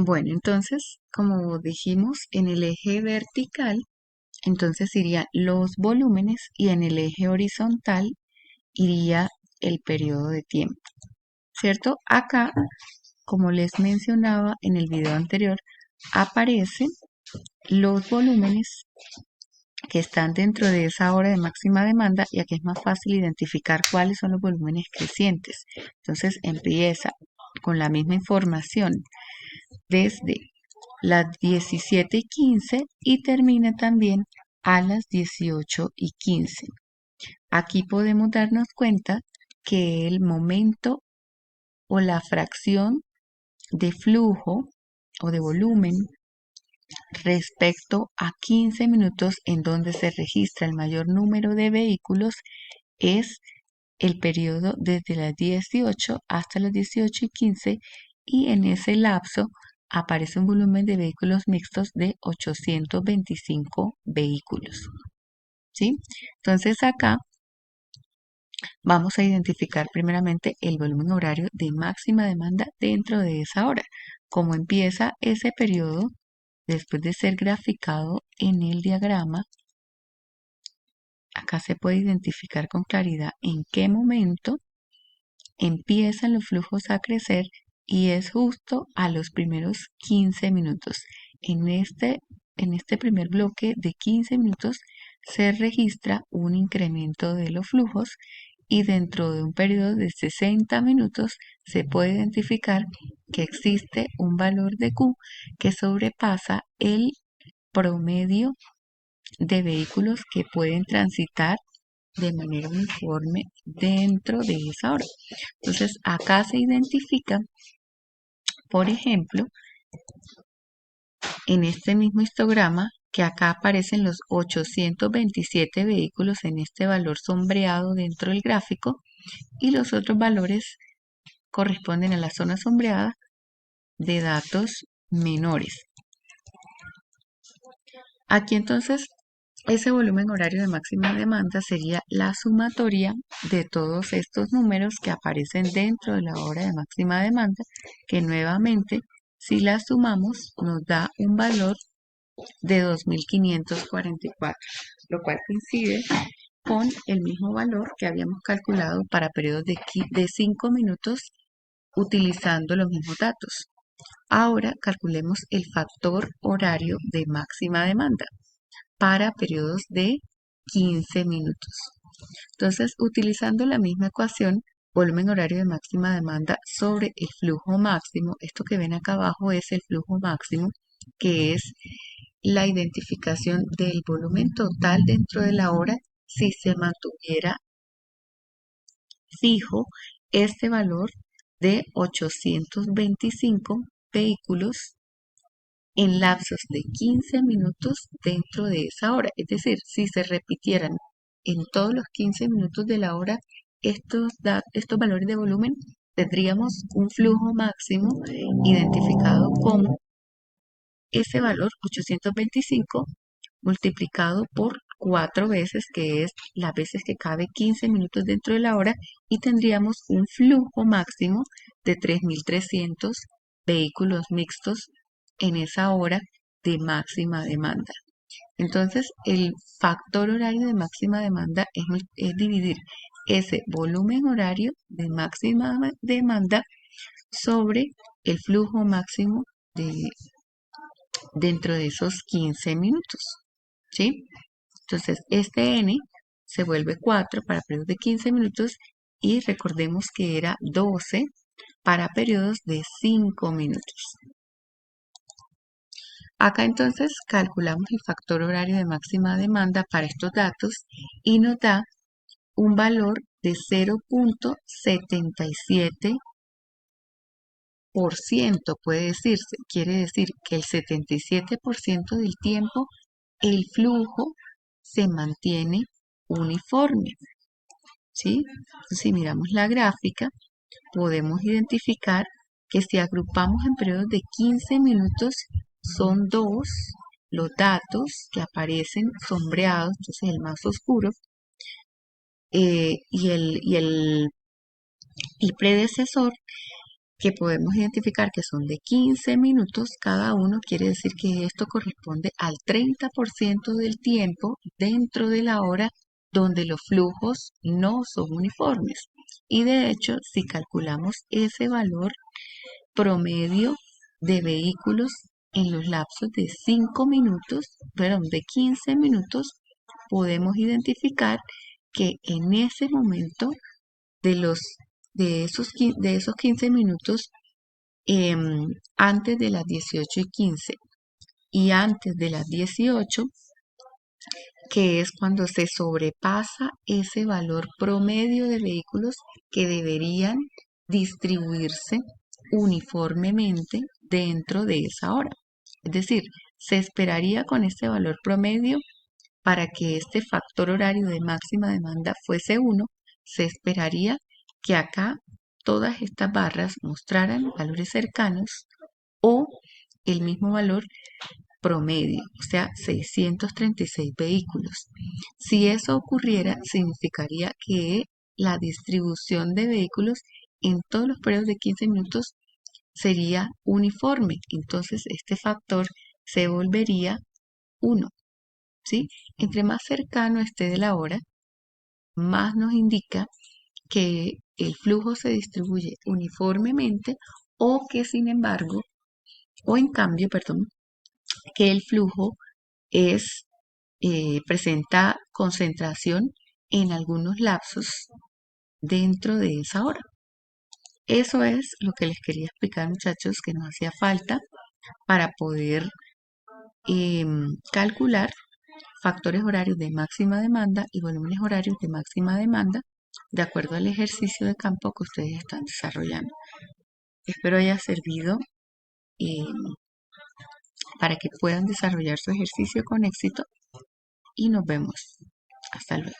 Bueno, entonces, como dijimos, en el eje vertical, entonces irían los volúmenes y en el eje horizontal iría el periodo de tiempo, ¿cierto? Acá, como les mencionaba en el video anterior, aparecen los volúmenes que están dentro de esa hora de máxima demanda, y aquí es más fácil identificar cuáles son los volúmenes crecientes. Entonces empieza con la misma información desde las 17:15 y termina también a las 18:15. Aquí podemos darnos cuenta que el momento o la fracción de flujo o de volumen respecto a 15 minutos en donde se registra el mayor número de vehículos es el periodo desde las 18 hasta las 18:15, y en ese lapso aparece un volumen de vehículos mixtos de 825 vehículos, ¿sí? Entonces acá vamos a identificar primeramente el volumen horario de máxima demanda dentro de esa hora. Cómo empieza ese periodo después de ser graficado en el diagrama, acá se puede identificar con claridad en qué momento empiezan los flujos a crecer, y es justo a los primeros 15 minutos. En este primer bloque de 15 minutos se registra un incremento de los flujos, y dentro de un periodo de 60 minutos se puede identificar que existe un valor de Q que sobrepasa el promedio de vehículos que pueden transitar de manera uniforme dentro de esa hora. Entonces, acá se identifica, por ejemplo, en este mismo histograma, que acá aparecen los 827 vehículos en este valor sombreado dentro del gráfico, y los otros valores corresponden a la zona sombreada de datos menores. Aquí entonces ese volumen horario de máxima demanda sería la sumatoria de todos estos números que aparecen dentro de la hora de máxima demanda, que nuevamente, si las sumamos, nos da un valor de 2.544, lo cual coincide con el mismo valor que habíamos calculado para periodos de 5 minutos utilizando los mismos datos. Ahora calculemos el factor horario de máxima demanda para periodos de 15 minutos. Entonces, utilizando la misma ecuación, volumen horario de máxima demanda sobre el flujo máximo, esto que ven acá abajo es el flujo máximo, que es la identificación del volumen total dentro de la hora si se mantuviera fijo este valor de 825 vehículos en lapsos de 15 minutos dentro de esa hora. Es decir, si se repitieran en todos los 15 minutos de la hora estos valores de volumen, tendríamos un flujo máximo identificado como ese valor 825 multiplicado por 4 veces, que es las veces que cabe 15 minutos dentro de la hora, y tendríamos un flujo máximo de 3.300 vehículos mixtos en esa hora de máxima demanda. Entonces, el factor horario de máxima demanda es dividir ese volumen horario de máxima demanda sobre el flujo máximo dentro de esos 15 minutos, ¿sí? Entonces, este n se vuelve 4 para periodos de 15 minutos, y recordemos que era 12 para periodos de 5 minutos. Acá entonces calculamos el factor horario de máxima demanda para estos datos y nos da un valor de 0.77%, puede decirse. Quiere decir que el 77% del tiempo el flujo se mantiene uniforme, ¿sí? Entonces, si miramos la gráfica, podemos identificar que si agrupamos en periodos de 15 minutos, son dos los datos que aparecen sombreados, entonces el más oscuro, y el predecesor, que podemos identificar que son de 15 minutos cada uno, quiere decir que esto corresponde al 30% del tiempo dentro de la hora donde los flujos no son uniformes. Y de hecho, si calculamos ese valor promedio de vehículos en los lapsos de 5 minutos, perdón, de 15 minutos, podemos identificar que en ese momento de los de esos 15 minutos, antes de las 18:15 y antes de las 18, que es cuando se sobrepasa ese valor promedio de vehículos que deberían distribuirse uniformemente dentro de esa hora. Es decir, se esperaría con este valor promedio para que este factor horario de máxima demanda fuese 1, se esperaría que acá todas estas barras mostraran valores cercanos o el mismo valor promedio, o sea, 636 vehículos. Si eso ocurriera, significaría que la distribución de vehículos en todos los periodos de 15 minutos sería uniforme. Entonces, este factor se volvería 1, ¿sí? Entre más cercano esté de la hora, más nos indica que el flujo se distribuye uniformemente o que sin embargo, o en cambio, perdón, que el flujo presenta concentración en algunos lapsos dentro de esa hora. Eso es lo que les quería explicar, muchachos, que nos hacía falta para poder calcular factores horarios de máxima demanda y volúmenes horarios de máxima demanda de acuerdo al ejercicio de campo que ustedes están desarrollando. Espero haya servido para que puedan desarrollar su ejercicio con éxito y nos vemos. Hasta luego.